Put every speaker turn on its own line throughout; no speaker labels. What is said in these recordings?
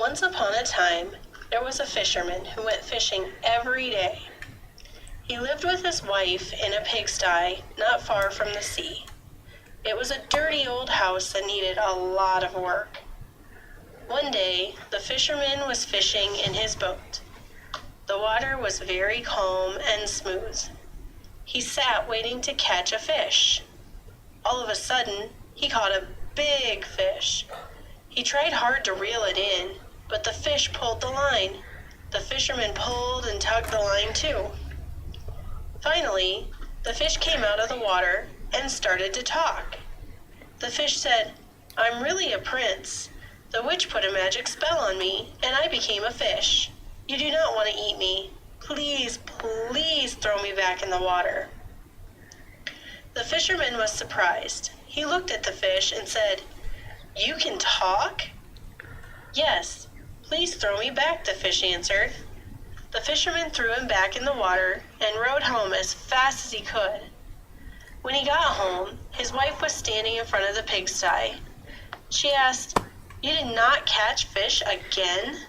Once upon a time, there was a fisherman who went fishing every day. He lived with his wife in a pigsty not far from the sea. It was a dirty old house that needed a lot of work. One day, the fisherman was fishing in his boat. The water was very calm and smooth. He sat waiting to catch a fish. All of a sudden, he caught a big fish. He tried hard to reel it in, but the fish pulled the line. The fisherman pulled and tugged the line too. Finally, the fish came out of the water and started to talk. The fish said, "I'm really a prince. The witch put a magic spell on me, and I became a fish. You do not want to eat me. Please, please throw me back in the water." The fisherman was surprised. He looked at the fish and said, "You can talk?" "Yes, please throw me back," the fish answered. The fisherman threw him back in the water and rowed home as fast as he could. When he got home, his wife was standing in front of the pigsty. She asked, "You did not catch fish again?"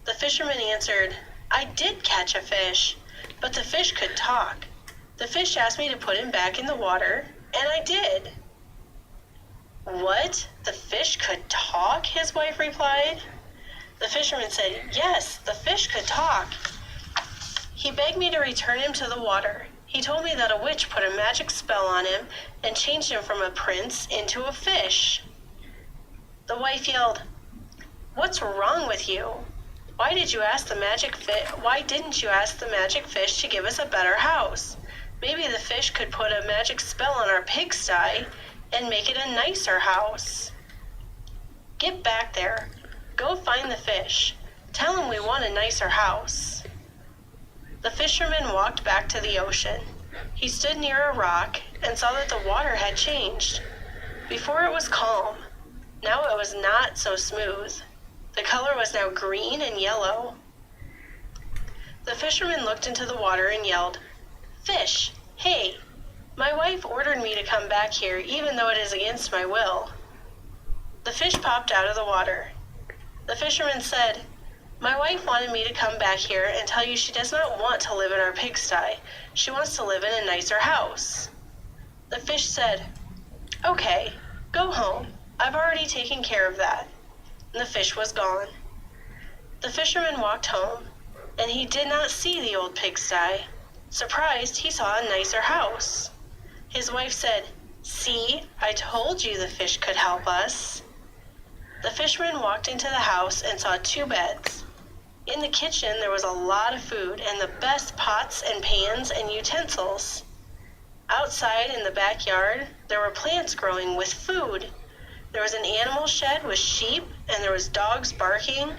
The fisherman answered, "I did catch a fish, but the fish could talk. The fish asked me to put him back in the water, and I did." "What? The fish could talk?" his wife replied. The fisherman said, "Yes, the fish could talk. He begged me to return him to the water. He told me that a witch put a magic spell on him and changed him from a prince into a fish." The wife yelled, "What's wrong with you? Why didn't you ask the magic fish to give us a better house? Maybe the fish could put a magic spell on our pigsty and make it a nicer house." "Get back there. Go find the fish. Tell him we want a nicer house." The fisherman walked back to the ocean. He stood near a rock and saw that the water had changed. Before it was calm. Now it was not so smooth. The color was now green and yellow. The fisherman looked into the water and yelled, "Fish, hey, my wife ordered me to come back here even though it is against my will." The fish popped out of the water. The fisherman said, "My wife wanted me to come back here and tell you she does not want to live in our pigsty. She wants to live in a nicer house." The fish said, "Okay, go home. I've already taken care of that." And the fish was gone. The fisherman walked home, and he did not see the old pigsty. Surprised, he saw a nicer house. His wife said, "See, I told you the fish could help us." The fisherman walked into the house and saw 2 beds. In the kitchen, there was a lot of food and the best pots and pans and utensils. Outside in the backyard, there were plants growing with food. There was an animal shed with sheep, and there was dogs barking.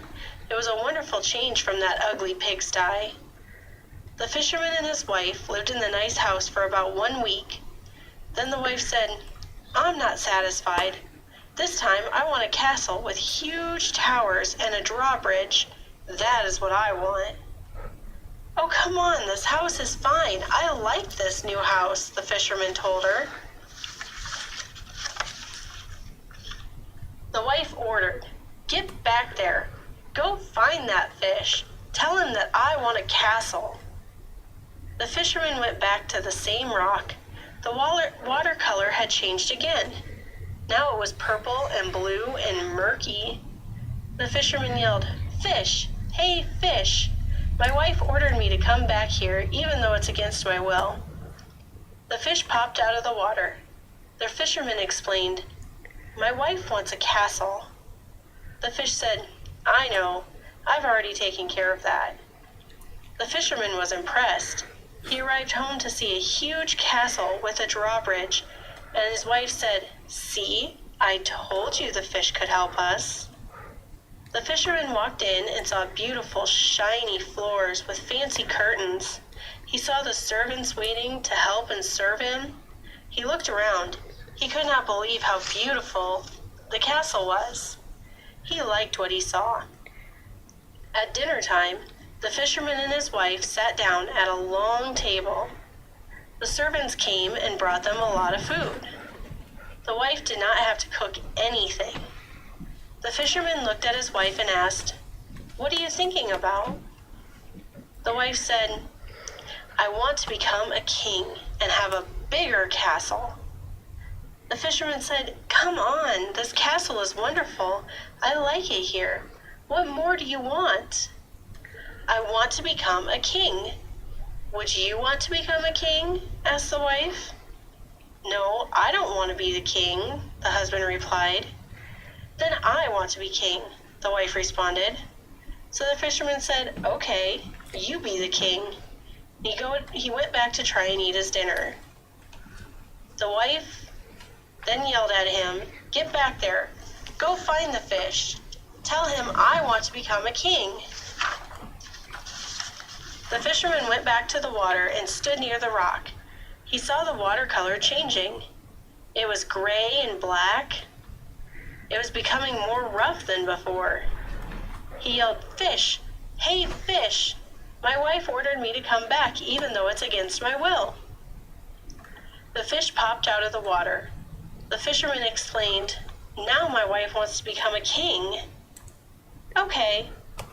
It was a wonderful change from that ugly pigsty. The fisherman and his wife lived in the nice house for about 1 week. Then the wife said, "I'm not satisfied. This time I want a castle with huge towers and a drawbridge. That is what I want." "Oh, come on, this house is fine. I like this new house," the fisherman told her. The wife ordered, "Get back there. Go find that fish. Tell him that I want a castle." The fisherman went back to the same rock. The watercolor had changed again. Now it was purple and blue and murky. The fisherman yelled, "Fish, hey fish, my wife ordered me to come back here even though it's against my will." The fish popped out of the water. The fisherman explained, "My wife wants a castle." The fish said, "I know, I've already taken care of that." The fisherman was impressed. He arrived home to see a huge castle with a drawbridge, and his wife said, "See, I told you the fish could help us." The fisherman walked in and saw beautiful, shiny floors with fancy curtains. He saw the servants waiting to help and serve him. He looked around. He could not believe how beautiful the castle was. He liked what he saw. At dinner time, the fisherman and his wife sat down at a long table. The servants came and brought them a lot of food. The wife did not have to cook anything. The fisherman looked at his wife and asked, What are you thinking about? The wife said, I want to become a king and have a bigger castle. The fisherman said, Come on, this castle is wonderful. I like it here. What more do you want? I want to become a king. Would you want to become a king? Asked the wife. No, I don't want to be the king, the husband replied. Then I want to be king, the wife responded. So the fisherman said, Okay, you be the king. He went back to try and eat his dinner. The wife then yelled at him, Get back there. Go find the fish. Tell him I want to become a king. The fisherman went back to the water and stood near the rock. He saw the water color changing. It was gray and black. It was becoming more rough than before. He yelled, Fish! Hey, fish! My wife ordered me to come back even though it's against my will. The fish popped out of the water. The fisherman explained, Now my wife wants to become a king. Okay,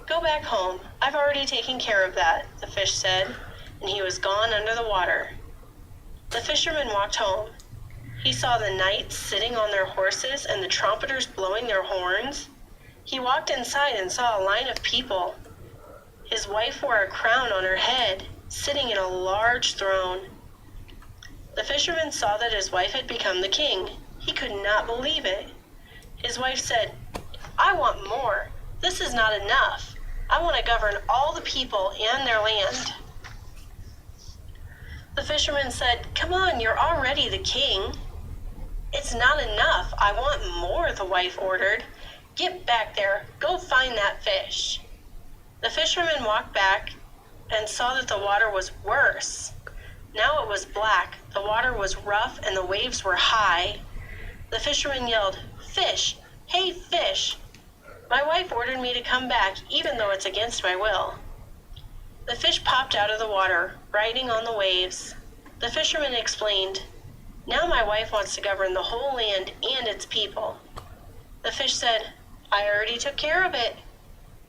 go back home. I've already taken care of that, the fish said, and he was gone under the water. The fisherman walked home. He saw the knights sitting on their horses and the trumpeters blowing their horns. He walked inside and saw a line of people. His wife wore a crown on her head, sitting in a large throne. The fisherman saw that his wife had become the king. He could not believe it. His wife said, I want more. This is not enough. I want to govern all the people and their land. The fisherman said, Come on, you're already the king. It's not enough. I want more, the wife ordered. Get back there. Go find that fish. The fisherman walked back and saw that the water was worse. Now it was black, the water was rough, and the waves were high. The fisherman yelled, Fish! Hey, fish! My wife ordered me to come back, even though it's against my will. The fish popped out of the water, riding on the waves. The fisherman explained, Now my wife wants to govern the whole land and its people. The fish said, I already took care of it.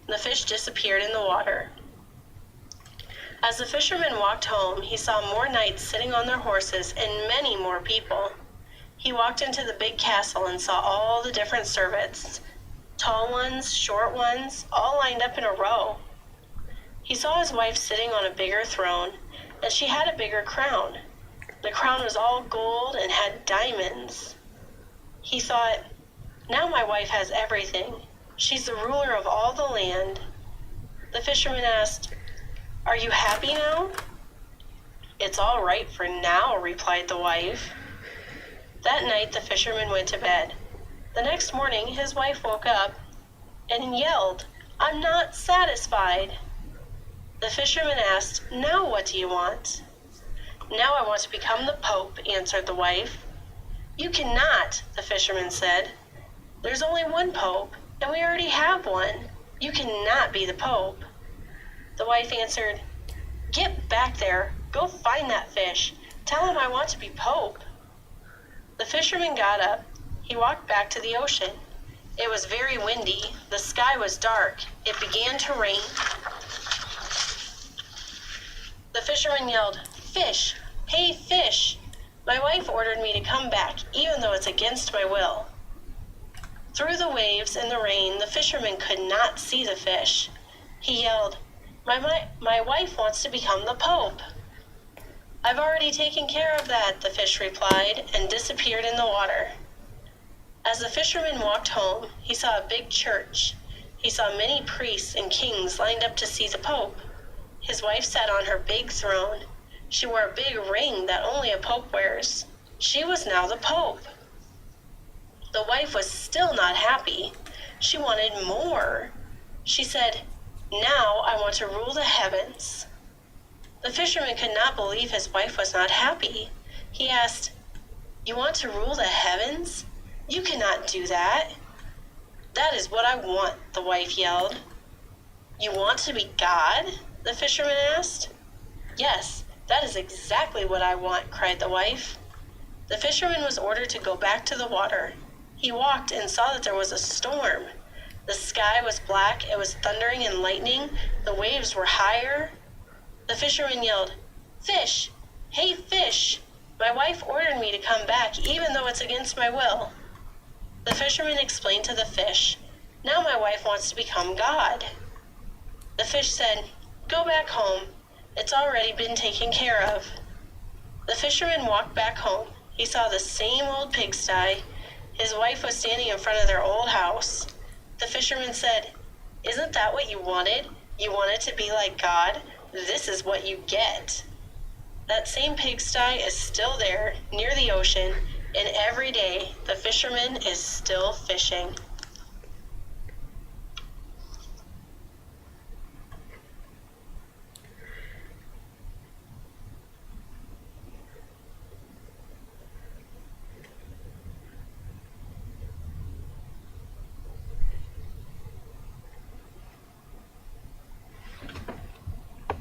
The fish disappeared in the water. As the fisherman walked home, he saw more knights sitting on their horses and many more people. He walked into the big castle and saw all the different servants, tall ones, short ones, all lined up in a row. He saw his wife sitting on a bigger throne, and she had a bigger crown. The crown was all gold and had diamonds. He thought, Now my wife has everything. She's the ruler of all the land. The fisherman asked, Are you happy now? It's all right for now, replied the wife. That night the fisherman went to bed. The next morning his wife woke up and yelled, I'm not satisfied. The fisherman asked, Now what do you want? Now I want to become the Pope, answered the wife. You cannot, the fisherman said. There's only one Pope, and we already have one. You cannot be the Pope. The wife answered, Get back there. Go find that fish. Tell him I want to be Pope. The fisherman got up. He walked back to the ocean. It was very windy. The sky was dark. It began to rain. The fisherman yelled, Fish! Hey, fish! My wife ordered me to come back, even though it's against my will. Through the waves and the rain, the fisherman could not see the fish. He yelled, My wife wants to become the Pope. I've already taken care of that, the fish replied, and disappeared in the water. As the fisherman walked home, he saw a big church. He saw many priests and kings lined up to see the Pope. His wife sat on her big throne. She wore a big ring that only a Pope wears. She was now the Pope. The wife was still not happy. She wanted more. She said, Now I want to rule the heavens. The fisherman could not believe his wife was not happy. He asked, You want to rule the heavens? You cannot do that. That is what I want, the wife yelled. You want to be God? The fisherman asked. Yes, that is exactly what I want, cried the wife. The fisherman was ordered to go back to the water. He walked and saw that there was a storm. The sky was black, it was thundering and lightning, the waves were higher. The fisherman yelled, "Fish! Hey, fish! My wife ordered me to come back even though it's against my will." The fisherman explained to the fish, "Now my wife wants to become God." The fish said, "Go back home. It's already been taken care of." The fisherman walked back home. He saw the same old pigsty. His wife was standing in front of their old house. The fisherman said, "Isn't that what you wanted? You wanted to be like God? This is what you get." That same pigsty is still there near the ocean, and every day the fisherman is still fishing.